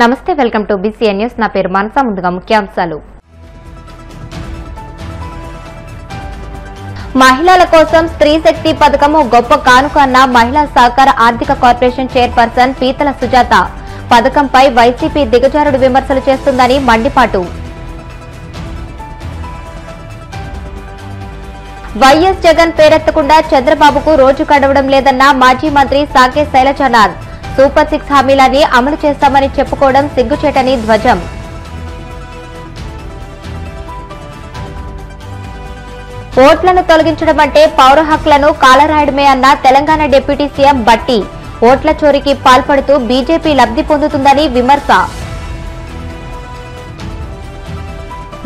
నమస్తే, welcome to BCN news. నా పేరు మనసా. ముందుగా ముఖ్యాంశాలు. మహిళల కోసం స్త్రీ శక్తి పథకం గొప్ప కానుక అన్న మహిళా సహకార ఆర్థిక కార్పొరేషన్ చైర్పర్సన్ పీతల సుజాత. పథకంపై వైసీపీ దిగజారుడు విమర్శలు చేస్తుందని మండిపాటు. వైఎస్ జగన్ పేరెత్తకుండా చంద్రబాబుకు రోజు గడవడం లేదన్న మాజీ మంత్రి సాకే శైలజనాథ్. సూపర్ 6 హామీలని అమలు చేస్తామని చెప్పుకోవడం సిగ్గుచేటని ధ్వజం. ఓట్లను తొలగించడం అంటే పౌర హక్కులను కాలరాయడమే అన్న తెలంగాణ డిప్యూటీ సీఎం బట్టి. ఓట్ల చోరీకి పాల్పడుతూ బీజేపీ లబ్ధి పొందుతుందని విమర్శ.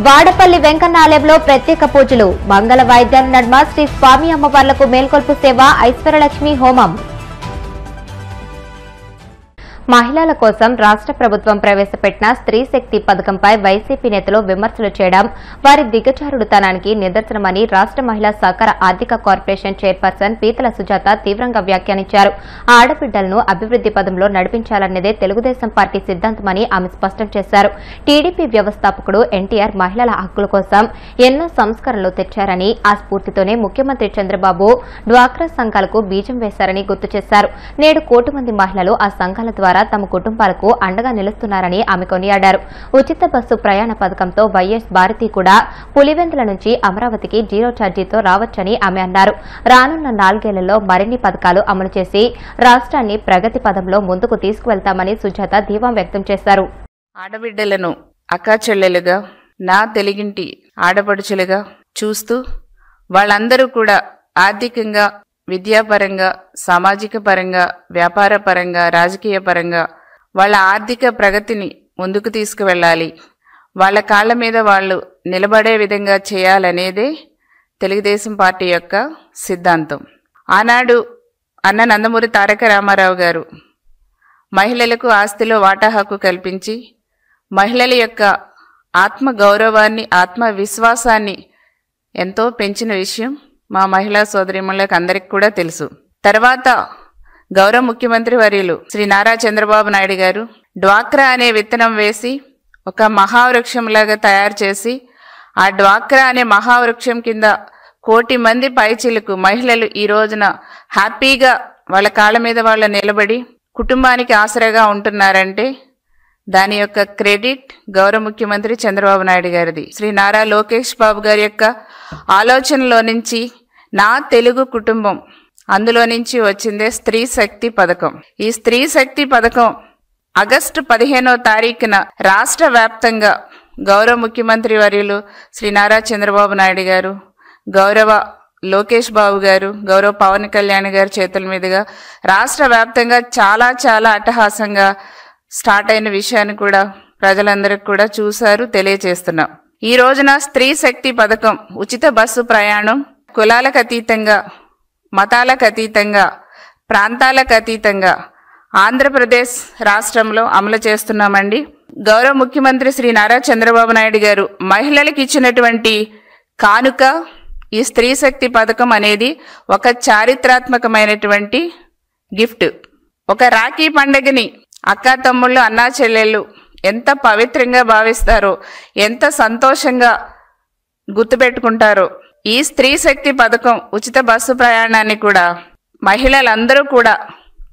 వాడపల్లి వెంకన్న ఆలయంలో ప్రత్యేక పూజలు. మంగళ వాయిద్యాల నడుమ శ్రీ స్వామి అమ్మవార్లకు మేల్కొల్పు సేవ, ఐశ్వర్యలక్ష్మి హోమం. మహిళల కోసం రాష్ట్ర ప్రభుత్వం ప్రవేశపెట్టిన స్త్రీ శక్తి పథకంపై వైసీపీ నేతలు విమర్శలు చేయడం వారి దిగజారుడుతనానికి నిదర్శనమని రాష్ట్ర మహిళా సహకార ఆర్థిక కార్పొరేషన్ చైర్పర్సన్ పీతల సుజాత తీవ్రంగా వ్యాఖ్యానించారు. ఆడబిడ్డలను అభివృద్ది పదంలో నడిపించాలన్నదే తెలుగుదేశం పార్టీ సిద్ధాంతమని ఆమె స్పష్టం చేశారు. టీడీపీ వ్యవస్థాపకుడు ఎన్టీఆర్ మహిళల హక్కుల కోసం ఎన్నో సంస్కరణలు తెచ్చారని, ఆ స్ఫూర్తితోనే ముఖ్యమంత్రి చంద్రబాబు డ్వాక్రా సంఘాలకు బీజం వేశారని గుర్తు చేశారు. నేడు 1 కోటి మంది మహిళలు ఆ సంఘాల ద్వారా తమ కుటుంబాలకు అండగా నిలుస్తున్నారని ఆమె కొనియాడారు. ఉచిత బస్సు ప్రయాణ పథకంతో వైఎస్ భారతి కూడా పులివెందుల నుంచి అమరావతికి 0 ఛార్జీతో రావచ్చని ఆమె అన్నారు. రానున్న 4 ఏళ్లలో మరిన్ని పథకాలు అమలు చేసి రాష్ట్రాన్ని ప్రగతి పదంలో ముందుకు తీసుకువెళ్తామని సుజాత ధీమా వ్యక్తం చేశారు. ఆడబిడ్డలను అక్కా చెల్లెలుగా, నా తెలుగింటి ఆడపడుచులుగా చూస్తూ వాళ్ళందరూ కూడా ఆర్థికంగా, విద్యాపరంగా, సామాజిక పరంగా, వ్యాపార పరంగా, రాజకీయ పరంగా వాళ్ళ ఆర్థిక ప్రగతిని ముందుకు తీసుకువెళ్ళాలి, వాళ్ళ కాళ్ళ మీద వాళ్ళు నిలబడే విధంగా చేయాలనేదే తెలుగుదేశం పార్టీ యొక్క సిద్ధాంతం. ఆనాడు అన్న నందమూరి తారక రామారావు గారు మహిళలకు ఆస్తిలో వాటా హక్కు కల్పించి మహిళల యొక్క ఆత్మ గౌరవాన్ని, ఆత్మవిశ్వాసాన్ని ఎంతో పెంచిన విషయం మా మహిళా సోదరిమణులకు అందరికి కూడా తెలుసు. తర్వాత గౌరవ ముఖ్యమంత్రి వర్యులు శ్రీ నారా చంద్రబాబు నాయుడు గారు డ్వాక్రా అనే విత్తనం వేసి ఒక మహావృక్షంలాగా తయారు చేసి ఆ డ్వాక్రా అనే మహావృక్షం కింద 1 కోటి మంది పైచిలకు మహిళలు ఈ రోజున హ్యాపీగా వాళ్ళ కాళ్ళ మీద వాళ్ళ నిలబడి కుటుంబానికి ఆసరాగా ఉంటున్నారంటే దాని యొక్క క్రెడిట్ గౌరవ ముఖ్యమంత్రి చంద్రబాబు నాయుడు గారిది. శ్రీ నారా లోకేష్ బాబు గారి యొక్క ఆలోచనలో నుంచి నా తెలుగు కుటుంబం, అందులో నుంచి వచ్చిందే స్త్రీ శక్తి పథకం. ఈ స్త్రీ శక్తి పథకం ఆగస్టు 15వ తారీఖున రాష్ట్ర వ్యాప్తంగా గౌరవ ముఖ్యమంత్రి వర్యులు శ్రీ నారా చంద్రబాబు నాయుడు గారు, గౌరవ లోకేష్ బాబు గారు, గౌరవ పవన్ కళ్యాణ్ గారి చేతుల మీదుగా రాష్ట్ర వ్యాప్తంగా చాలా చాలా అట్టహాసంగా స్టార్ట్ అయిన విషయాన్ని కూడా ప్రజలందరికీ కూడా చూశారు, తెలియజేస్తున్నాం. ఈ రోజున స్త్రీ శక్తి పథకం ఉచిత బస్సు ప్రయాణం కులాలకు అతీతంగా, మతాలకు అతీతంగా, ప్రాంతాలకు అతీతంగా ఆంధ్రప్రదేశ్ రాష్ట్రంలో అమలు చేస్తున్నామండి. గౌరవ ముఖ్యమంత్రి శ్రీ నారా చంద్రబాబు నాయుడు గారు మహిళలకు ఇచ్చినటువంటి కానుక ఈ స్త్రీ శక్తి పథకం అనేది ఒక చారిత్రాత్మకమైనటువంటి గిఫ్ట్. ఒక రాఖీ పండుగని అక్కా తమ్ముళ్ళు, అన్నా చెల్లెళ్ళు ఎంత పవిత్రంగా భావిస్తారో, ఎంత సంతోషంగా గుర్తుపెట్టుకుంటారో ఈ స్త్రీ శక్తి పథకం ఉచిత బస్సు ప్రయాణాన్ని కూడా మహిళలందరూ కూడా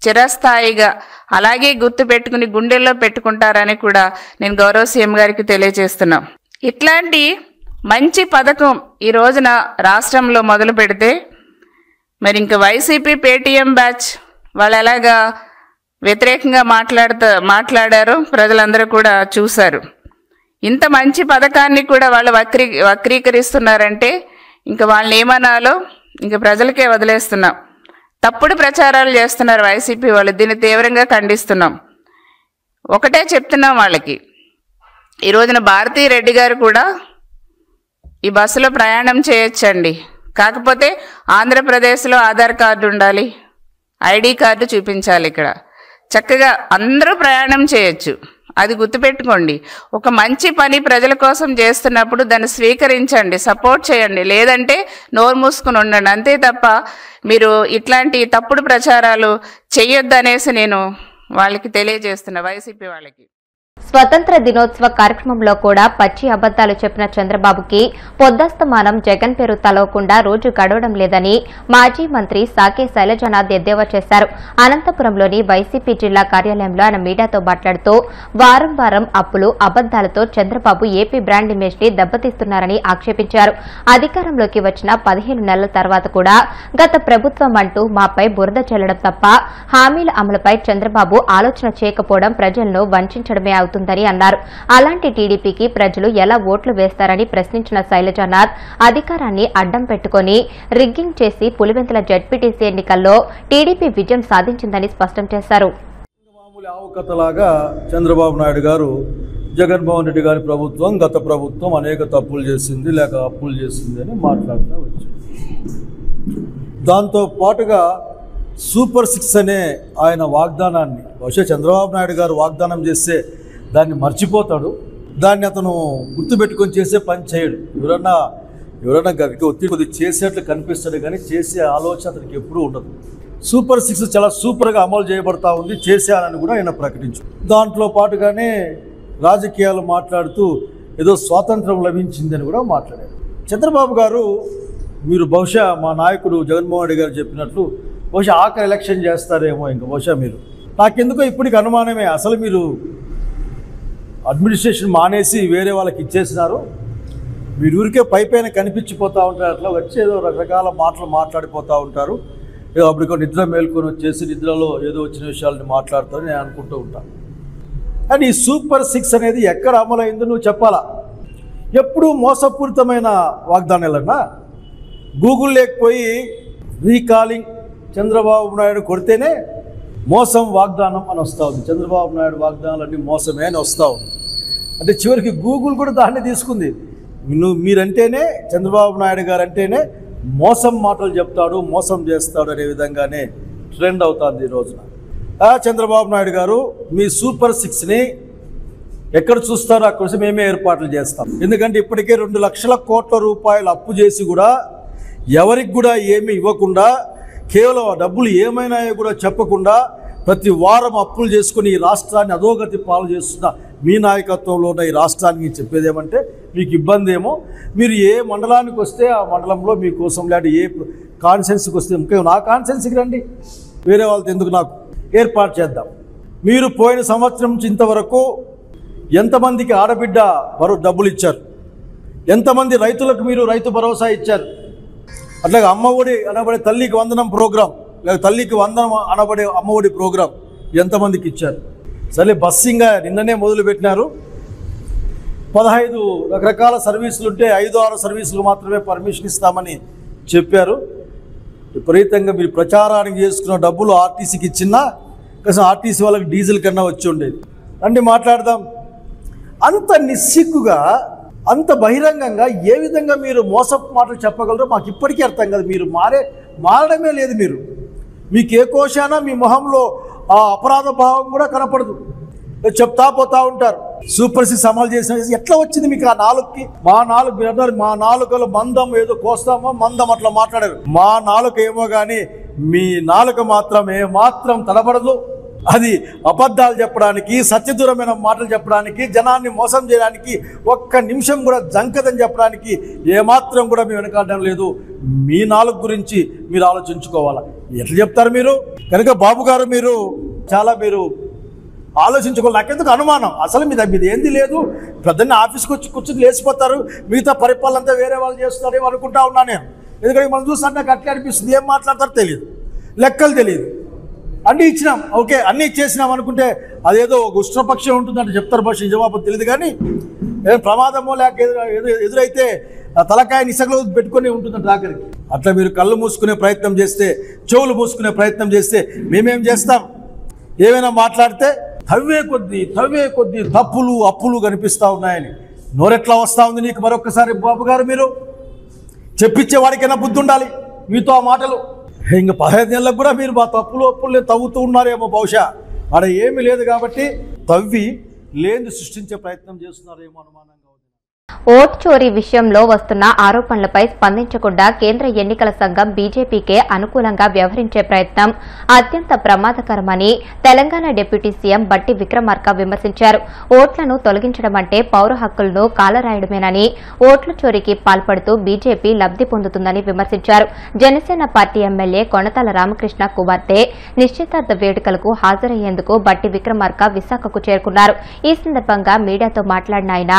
చిరస్థాయిగా అలాగే గుర్తుపెట్టుకుని గుండెల్లో పెట్టుకుంటారని కూడా నేను గౌరవ సీఎం గారికి తెలియజేస్తున్నాం. ఇట్లాంటి మంచి పథకం ఈ రోజున రాష్ట్రంలో మొదలు పెడితే మరి ఇంకా వైసీపీ పేటీఎం బ్యాచ్ వాళ్ళు ఎలాగా వ్యతిరేకంగా మాట్లాడారో ప్రజలందరూ కూడా చూశారు. ఇంత మంచి పథకాన్ని కూడా వాళ్ళు వక్రీకరిస్తున్నారంటే ఇంకా వాళ్ళని ఏమనాలో ఇంకా ప్రజలకే వదిలేస్తున్నాం. తప్పుడు ప్రచారాలు చేస్తున్నారు వైసీపీ వాళ్ళు, దీన్ని తీవ్రంగా ఖండిస్తున్నాం. ఒకటే చెప్తున్నాం వాళ్ళకి, ఈ రోజున భారతీ రెడ్డి గారు కూడా ఈ బస్సులో ప్రయాణం చేయొచ్చండి, కాకపోతే ఆంధ్రప్రదేశ్లో ఆధార్ కార్డు ఉండాలి, ఐడి కార్డు చూపించాలి. ఇక్కడ చక్కగా అందరూ ప్రయాణం చేయొచ్చు, అది గుర్తుపెట్టుకోండి. ఒక మంచి పని ప్రజల కోసం చేస్తున్నప్పుడు దాన్ని స్వీకరించండి, సపోర్ట్ చేయండి, లేదంటే నోరు మూసుకుని ఉండండి. అంతే తప్ప మీరు ఇట్లాంటి తప్పుడు ప్రచారాలు చేయొద్దనేసి నేను వాళ్ళకి తెలియజేస్తున్నా, వైసీపీ వాళ్ళకి. స్వతంత్ర దినోత్సవ కార్యక్రమంలో కూడా పచ్చి అబద్దాలు చెప్పిన చంద్రబాబుకి పొద్దస్తమానం జగన్ పేరు తలవకుండా రోజు గడవడం లేదని మాజీ మంత్రి సాకే శైలజనాథ్ ఎద్దేవా చేశారు. అనంతపురంలోని వైసీపీ జిల్లా కార్యాలయంలో ఆయన మీడియాతో మాట్లాడుతూ వారం వారం అప్పులు అబద్దాలతో చంద్రబాబు ఏపీ బ్రాండ్ ఇమేజ్ ని దెబ్బతీస్తున్నారని ఆక్షేపించారు. అధికారంలోకి వచ్చిన 15 నెలల తర్వాత కూడా గత ప్రభుత్వం అంటూ మాపై బురద చల్లడం తప్ప హామీల అమలుపై చంద్రబాబు ఆలోచన చేయకపోవడం ప్రజలను వంచడమే అవుతుందని అన్నారు. అలాంటి టీడీపీకి ప్రజలు ఎలా ఓట్లు వేస్తారని ప్రశ్నించిన శైలజానాథ్ అధికారాన్ని అడ్డం పెట్టుకుని రిగ్గింగ్ చేసి పులివెందుల జడ్పీటీసీ ఎన్నికల్లో టీడీపీ విజయం సాధించిందని స్పష్టం చేశారు. ఆవకతలాగా చంద్రబాబు నాయుడు గారు జగన్మోహన్ రెడ్డి గారి ప్రభుత్వం గత ప్రభుత్వం అనేక తప్పులు చేసింది లేక అప్పులు చేసింది అని మాట్లాడుతూ వచ్చారు. దాంతో పాటుగా సూపర్ 6 అనే ఆయన వాగ్దానాన్ని బహుశా చంద్రబాబు నాయుడు గారు వాగ్దానం చేస్తే దాన్ని మర్చిపోతాడు, దాన్ని అతను గుర్తుపెట్టుకొని చేసే పని చేయడు. ఎవరన్నా గరికి ఒత్తిడి కొద్దిగా చేసేట్లు కనిపిస్తాడు కానీ చేసే ఆలోచన అతనికి ఎప్పుడూ ఉండదు. సూపర్ 6 చాలా సూపర్గా అమలు చేయబడతా ఉంది, చేశానని కూడా ఆయన ప్రకటించారు. దాంట్లో పాటుగానే రాజకీయాలు మాట్లాడుతూ ఏదో స్వాతంత్రం లభించిందని కూడా మాట్లాడారు. చంద్రబాబు గారు మీరు బహుశా మా నాయకుడు జగన్మోహన్ రెడ్డి గారు చెప్పినట్లు బహుశా ఆఖరి ఎలక్షన్ చేస్తారేమో, ఇంకా బహుశా మీరు నాకెందుకో ఇప్పటికి అనుమానమే. అసలు మీరు అడ్మినిస్ట్రేషన్ మానేసి వేరే వాళ్ళకి ఇచ్చేసినారు, మీరు ఊరికే పైపైన కనిపించిపోతూ ఉంటారు, అట్లా వచ్చేదో రకరకాల మాటలు మాట్లాడిపోతూ ఉంటారు. ఏదో అప్పటికో నిద్ర మేల్కొని వచ్చేసి నిద్రలో ఏదో వచ్చిన విషయాలని మాట్లాడతారని నేను అనుకుంటూ ఉంటాను. కానీ ఈ సూపర్ 6 అనేది ఎక్కడ అమలైందో నువ్వు చెప్పాలా. ఎప్పుడూ మోసపూరితమైన వాగ్దానాలన్నా గూగుల్ లేకపోయి రీకాలింగ్ చంద్రబాబు నాయుడు కొడితేనే మోసం వాగ్దానం అని వస్తూ ఉంది. చంద్రబాబు నాయుడు వాగ్దానాలన్నీ మోసమే అని వస్తూ ఉంది. అంటే చివరికి గూగుల్ కూడా దాన్ని తీసుకుంది. మీరంటేనే చంద్రబాబు నాయుడు గారు అంటేనే మోసం మాటలు చెప్తాడు, మోసం చేస్తాడు అనే విధంగానే ట్రెండ్ అవుతుంది ఈ రోజున. చంద్రబాబు నాయుడు గారు మీ సూపర్ 6ని ఎక్కడ చూస్తారో అక్కడ మేమే ఏర్పాట్లు చేస్తాం. ఎందుకంటే ఇప్పటికే 2 లక్షల కోట్ల రూపాయలు అప్పు చేసి కూడా ఎవరికి కూడా ఏమీ ఇవ్వకుండా కేవలం డబ్బులు ఏమైనాయో కూడా చెప్పకుండా ప్రతి వారం అప్పులు చేసుకుని ఈ రాష్ట్రాన్ని అధోగతి పాలు చేస్తున్న మీ నాయకత్వంలో ఉన్న ఈ రాష్ట్రానికి చెప్పేది ఏమంటే మీకు ఇబ్బంది ఏమో, మీరు ఏ మండలానికి వస్తే ఆ మండలంలో మీకోసం లేదంటే ఏ కాన్సెన్స్కి వస్తే ముఖ్యం నా కాన్సెన్స్కి రండి, వేరే వాళ్ళతో ఎందుకు నాకు ఏర్పాటు చేద్దాం. మీరు పోయిన సంవత్సరం నుంచి ఇంతవరకు ఎంతమందికి ఆడబిడ్డ డబ్బులు ఇచ్చారు, ఎంతమంది రైతులకు మీరు రైతు భరోసా ఇచ్చారు, అట్లాగే అమ్మఒడి అనబడే తల్లికి వందనం ప్రోగ్రాం లేక తల్లికి వందనం అనబడే అమ్మఒడి ప్రోగ్రాం ఎంతమందికి ఇచ్చారు. సరే బస్సింగ్గా నిన్ననే మొదలుపెట్టినారు. 15 రకరకాల సర్వీసులు ఉంటే 5-6 సర్వీసులు మాత్రమే పర్మిషన్ ఇస్తామని చెప్పారు. విపరీతంగా మీరు ప్రచారానికి చేసుకున్న డబ్బులు ఆర్టీసీకి ఇచ్చినా కనీసం ఆర్టీసీ వాళ్ళకి డీజిల్ కన్నా వచ్చి ఉండేది. రండి మాట్లాడదాం. అంత నిస్సిగ్గుగా అంత బహిరంగంగా ఏ విధంగా మీరు మోసపు మాటలు చెప్పగలరో మాకు ఇప్పటికీ అర్థం కాదు. మీరు మారడమే లేదు. మీకు ఏ కోశానా మీ మొహంలో ఆ అపరాధ భావం కూడా కనపడదు, చెప్తా పోతా ఉంటారు. సూపర్ 6 అమలు చేసిన ఎట్లా వచ్చింది మీకు ఆ నాలుగుకి? మా నాలుకలో మందం ఏదో కోస్తామో మందం అట్లా మాట్లాడారు. మా నాలుక ఏమో కానీ మీ నాలుక మాత్రం ఏమాత్రం తడబడదు. అది అబద్ధాలు చెప్పడానికి, సత్యదూరమైన మాటలు చెప్పడానికి, జనాన్ని మోసం చేయడానికి, ఒక్క నిమిషం కూడా జంకదని చెప్పడానికి ఏమాత్రం కూడా మేము వెనకాడడం లేదు. మీ నాలుగు గురించి మీరు ఆలోచించుకోవాలా. ఎట్లా చెప్తారు మీరు? కనుక బాబు గారు మీరు ఆలోచించుకోవాలి. నాకెందుకు అనుమానం, అసలు మీది ఏంది లేదు. ప్రధాని ఆఫీస్కి వచ్చి కూర్చొని లేచిపోతారు, మిగతా పరిపాలన అంతా వేరే వాళ్ళు చేస్తున్నారేమో అనుకుంటా ఉన్నా నేను. ఎందుకంటే మనం చూస్తే నాకు అట్లా అనిపిస్తుంది. ఏం మాట్లాడతారో తెలియదు, లెక్కలు తెలియదు. అన్నీ ఇచ్చినాం, ఓకే అన్నీ ఇచ్చేసినాం అనుకుంటే అదేదో ఒక ఉష్ట్రపక్షం ఉంటుందంటే చెప్తారు. భాష జవాబు తెలియదు కానీ ప్రమాదమో లేక ఎదురైతే తలకాయ నిసగలో పెట్టుకొని ఉంటుందంట ఆఖరికి. అట్లా మీరు కళ్ళు మూసుకునే ప్రయత్నం చేస్తే, చెవులు మూసుకునే ప్రయత్నం చేస్తే మేమేం చేస్తాం? ఏమైనా మాట్లాడితే తవ్వే కొద్దీ తప్పులు అప్పులు కనిపిస్తూ ఉన్నాయని నోరెట్లా వస్తూ ఉంది నీకు? మరొక్కసారి బాబు గారు మీరు చెప్పించే వాడికైనా బుద్ధి ఉండాలి. మీతో ఆ మాటలు ఇంకా 15 నెలలకు కూడా మీరు మా అప్పులు తవ్వుతూ ఉన్నారేమో. బహుశా అక్కడ ఏమీ లేదు కాబట్టి తవ్వి లేని సృష్టించే ప్రయత్నం చేస్తున్నారేమో అనుమానంగా ఉంది. ఓట్ చోరీ విషయంలో వస్తున్న ఆరోపణలపై స్పందించకుండా కేంద్ర ఎన్నికల సంఘం బీజేపీకే అనుకూలంగా వ్యవహరించే ప్రయత్నం అత్యంత ప్రమాదకరమని తెలంగాణ డిప్యూటీ సీఎం బట్టి విక్రమార్క విమర్శించారు. ఓట్లను తొలగించడం అంటే పౌర హక్కులను కాలరాయడమేనని, ఓట్ల చోరీకి పాల్పడుతూ బీజేపీ లబ్ది పొందుతుందని విమర్శించారు. జనసేన పార్టీ ఎమ్మెల్యే కొణతాల రామకృష్ణ కుమార్తె నిశ్చితార్థ వేడుకలకు హాజరయ్యేందుకు బట్టి విక్రమార్క విశాఖకు చేరుకున్నారు. ఈ సందర్భంగా మీడియాతో మాట్లాడిన ఆయన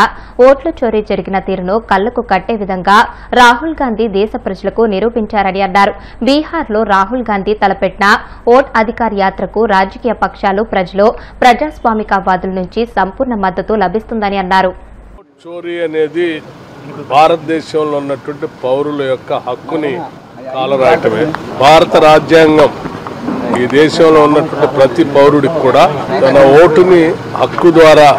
ఓట్ల చోరీ జరిగిన తీరును కళ్లకు కట్టే విధంగా రాహుల్ గాంధీ దేశ ప్రజలకు నిరూపించారని అన్నారు. బీహార్లో రాహుల్ గాంధీ తలపెట్టిన ఓట్ అధికార్ యాత్రకు రాజకీయ పక్షాలు, ప్రజలు, ప్రజాస్వామికవాదుల నుంచి సంపూర్ణ మద్దతు లభిస్తుందని అన్నారు. చోరీ అనేది భారతదేశంలో ఉన్నటువంటి పౌరుల యొక్క హక్కుని కాలరాయటమే. భారత రాజ్యాంగం ఈ దేశంలో ఉన్నటువంటి ప్రతి పౌరుడికి కూడా తన ఓటుని హక్కు ద్వారా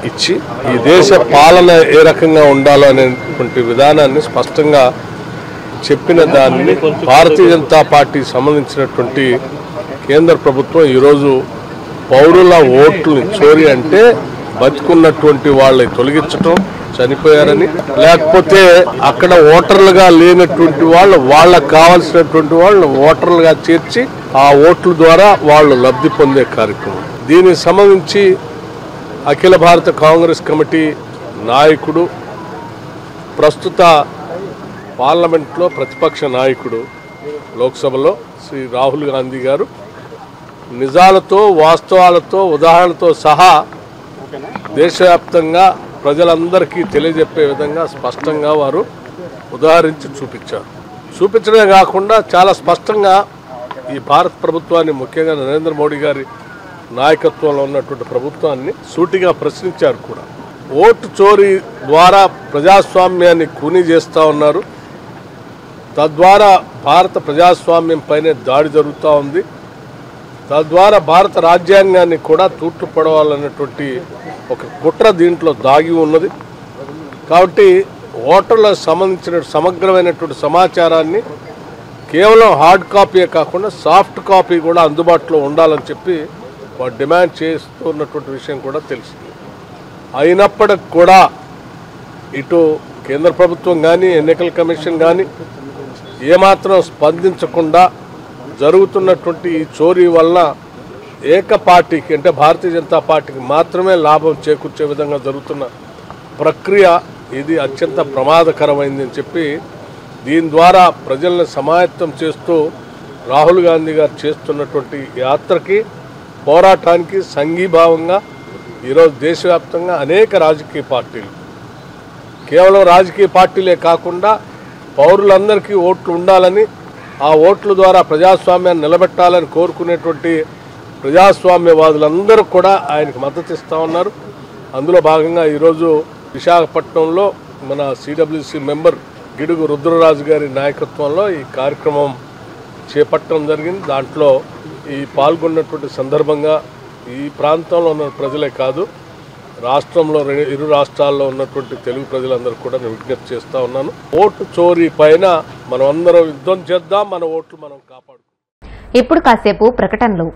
ఇచ్చి ఈ దేశ పాలన ఏ రకంగా ఉండాలో అనేటువంటి విధానాన్ని స్పష్టంగా చెప్పిన దాన్ని భారతీయ జనతా పార్టీకి సంబంధించినటువంటి కేంద్ర ప్రభుత్వం ఈరోజు పౌరుల ఓట్లని చోరీ అంటే బతుకున్నటువంటి వాళ్ళని తొలగించటం, చనిపోయారని, లేకపోతే అక్కడ ఓటర్లుగా లేనటువంటి వాళ్ళకు కావాల్సినటువంటి వాళ్ళు ఓటర్లుగా చేర్చి ఆ ఓట్ల ద్వారా వాళ్ళు లబ్ధి పొందే కార్యక్రమం. దీనికి సంబంధించి అఖిల భారత కాంగ్రెస్ కమిటీ నాయకుడు, ప్రస్తుత పార్లమెంట్లో ప్రతిపక్ష నాయకుడు లోక్సభలో శ్రీ రాహుల్ గాంధీ గారు నిజాలతో, వాస్తవాలతో, ఉదాహరణలతో సహా దేశవ్యాప్తంగా ప్రజలందరికీ తెలియజెప్పే విధంగా స్పష్టంగా వారు ఉదాహరించి చూపించారు. చూపించడమే కాకుండా చాలా స్పష్టంగా ఈ భారత ప్రభుత్వాన్ని, ముఖ్యంగా నరేంద్ర మోడీ గారి నాయకత్వంలో ఉన్నటువంటి ప్రభుత్వాన్ని సూటిగా ప్రశ్నించారు కూడా. ఓటు చోరీ ద్వారా ప్రజాస్వామ్యాన్ని కూనీ చేస్తూ ఉన్నారు. తద్వారా భారత ప్రజాస్వామ్యం పైనే దాడి జరుగుతూ ఉంది. తద్వారా భారత రాజ్యాంగాన్ని కూడా తూట్లు పడవాలన్నటువంటి ఒక కుట్ర దీంట్లో దాగి ఉన్నది. కాబట్టి ఓటర్లకు సంబంధించిన సమగ్రమైనటువంటి సమాచారాన్ని కేవలం హార్డ్ కాపీయే కాకుండా సాఫ్ట్ కాపీ కూడా అందుబాటులో ఉండాలని చెప్పి వారు డిమాండ్ చేస్తున్నటువంటి విషయం కూడా తెలిసింది. అయినప్పటికి కూడా ఇటు కేంద్ర ప్రభుత్వం కానీ, ఎన్నికల కమిషన్ కానీ ఏమాత్రం స్పందించకుండా జరుగుతున్నటువంటి ఈ చోరీ వల్ల ఏక పార్టీకి, అంటే భారతీయ జనతా పార్టీకి మాత్రమే లాభం చేకూర్చే విధంగా జరుగుతున్న ప్రక్రియ ఇది అత్యంత ప్రమాదకరమైందని చెప్పి దీని ద్వారా ప్రజలను సమాయత్తం చేస్తూ రాహుల్ గాంధీ గారు చేస్తున్నటువంటి యాత్రకి, పోరాటానికి సంఘీభావంగా ఈరోజు దేశవ్యాప్తంగా అనేక రాజకీయ పార్టీలు, కేవలం రాజకీయ పార్టీలే కాకుండా పౌరులందరికీ ఓట్లు ఉండాలని, ఆ ఓట్ల ద్వారా ప్రజాస్వామ్యాన్ని నిలబెట్టాలని కోరుకునేటువంటి ప్రజాస్వామ్యవాదులందరూ కూడా ఆయనకు మద్దతు ఇస్తూ ఉన్నారు. అందులో భాగంగా ఈరోజు విశాఖపట్నంలో మన సిడబ్ల్యూసి మెంబర్ గిడుగు రుద్రరాజు గారి నాయకత్వంలో ఈ కార్యక్రమం చేపట్టడం జరిగింది. దాంట్లో ఈ పాల్గొన్నటువంటి సందర్భంగా ఈ ప్రాంతంలో ఉన్న ప్రజలే కాదు, రాష్ట్రంలో ఇరు రాష్ట్రాల్లో ఉన్నటువంటి తెలుగు ప్రజలందరూ కూడా నేను విజ్ఞప్తి చేస్తూ ఉన్నాను. ఓటు చోరీ పైన మనం అందరం యుద్ధం చేద్దాం, మన ఓట్లు మనం కాపాడుకుందాం. ఇప్పుడు కాసేపు ప్రకటనలు.